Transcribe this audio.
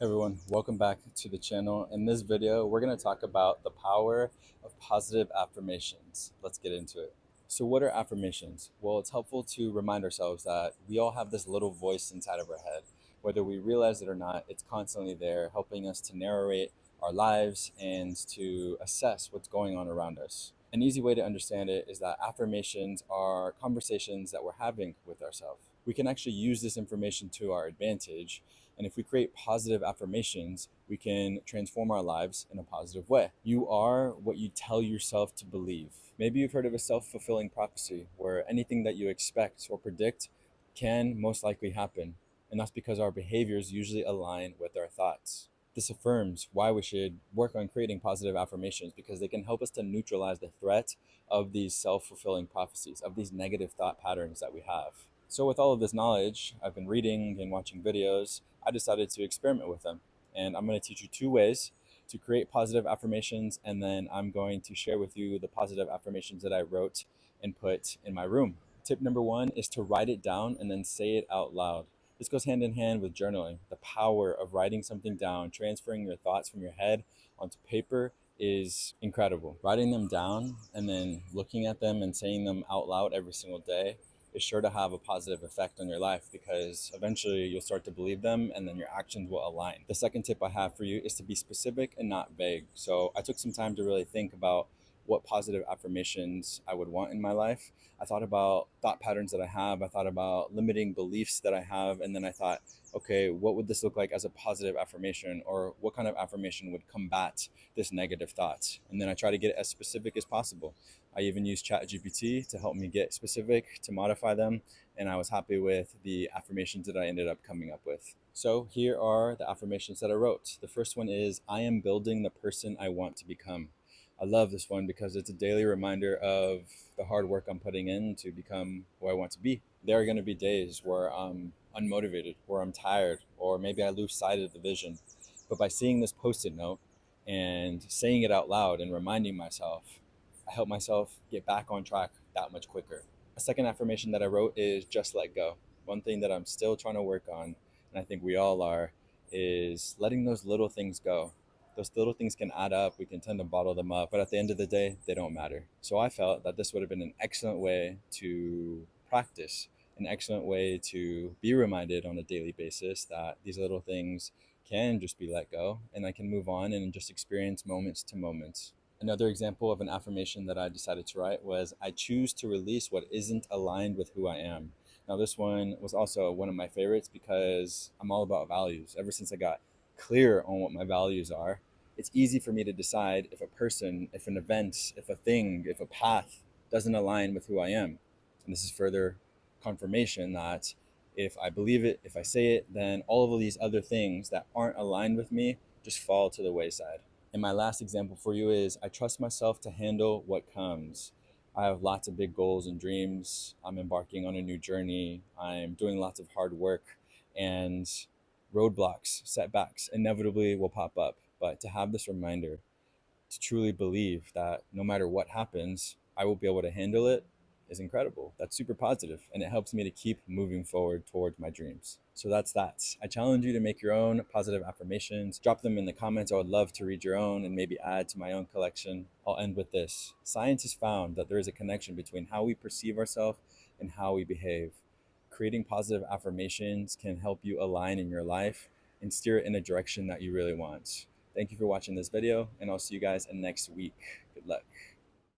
Hey everyone, welcome back to the channel. In this video, we're going to talk about the power of positive affirmations. Let's get into it. So, what are affirmations? Well, it's helpful to remind ourselves that we all have this little voice inside of our head. Whether we realize it or not, it's constantly there, helping us to narrate our lives and to assess what's going on around us. An easy way to understand it is that affirmations are conversations that we're having with ourselves. We can actually use this information to our advantage, and if we create positive affirmations, we can transform our lives in a positive way. You are what you tell yourself to believe. Maybe you've heard of a self fulfilling prophecy where anything that you expect or predict can most likely happen. And that's because our behaviors usually align with our thoughts. This affirms why we should work on creating positive affirmations because they can help us to neutralize the threat of these self fulfilling prophecies, of these negative thought patterns that we have. So, with all of this knowledge, I've been reading and watching videos. I decided to experiment with them. And I'm going to teach you two ways to create positive affirmations. And then I'm going to share with you the positive affirmations that I wrote and put in my room. Tip number one is to write it down and then say it out loud. This goes hand in hand with journaling. The power of writing something down, transferring your thoughts from your head onto paper is incredible. Writing them down and then looking at them and saying them out loud every single day is sure to have a positive effect on your life because eventually you'll start to believe them and then your actions will align. The second tip I have for you is to be specific and not vague. So I took some time to really think about what positive affirmations I would want in my life. I thought about thought patterns that I have. I thought about limiting beliefs that I have. And then I thought, okay, what would this look like as a positive affirmation? Or what kind of affirmation would combat this negative thought? And then I try to get it as specific as possible. I even used ChatGPT to help me get specific, to modify them. And I was happy with the affirmations that I ended up coming up with. So here are the affirmations that I wrote. The first one is, I am building the person I want to become. I love this one because it's a daily reminder of the hard work I'm putting in to become who I want to be. There are going to be days where I'm unmotivated, where I'm tired, or maybe I lose sight of the vision. But by seeing this post-it note and saying it out loud and reminding myself, I help myself get back on track that much quicker. A second affirmation that I wrote is just let go. One thing that I'm still trying to work on, and I think we all are, is letting those little things go. Those little things can add up. We can tend to bottle them up, but at the end of the day, they don't matter. So I felt that this would have been an excellent way to practice, an excellent way to be reminded on a daily basis that these little things can just be let go and I can move on and just experience moments to moments. Another example of an affirmation that I decided to write was, I choose to release what isn't aligned with who I am. Now, this one was also one of my favorites because I'm all about values. Ever since I got clear on what my values are, it's easy for me to decide if a person, if an event, if a thing, if a path doesn't align with who I am. And this is further confirmation that if I believe it, if I say it, then all of these other things that aren't aligned with me just fall to the wayside. And my last example for you is, I trust myself to handle what comes. I have lots of big goals and dreams. I'm embarking on a new journey. I'm doing lots of hard work, and roadblocks, setbacks inevitably will pop up. But to have this reminder, to truly believe that no matter what happens, I will be able to handle it is incredible. That's super positive, and it helps me to keep moving forward towards my dreams. So that's that. I challenge you to make your own positive affirmations. Drop them in the comments. I would love to read your own and maybe add to my own collection. I'll end with this. Science has found that there is a connection between how we perceive ourselves and how we behave. Creating positive affirmations can help you align in your life and steer it in a direction that you really want. Thank you for watching this video, and I'll see you guys in next week. Good luck.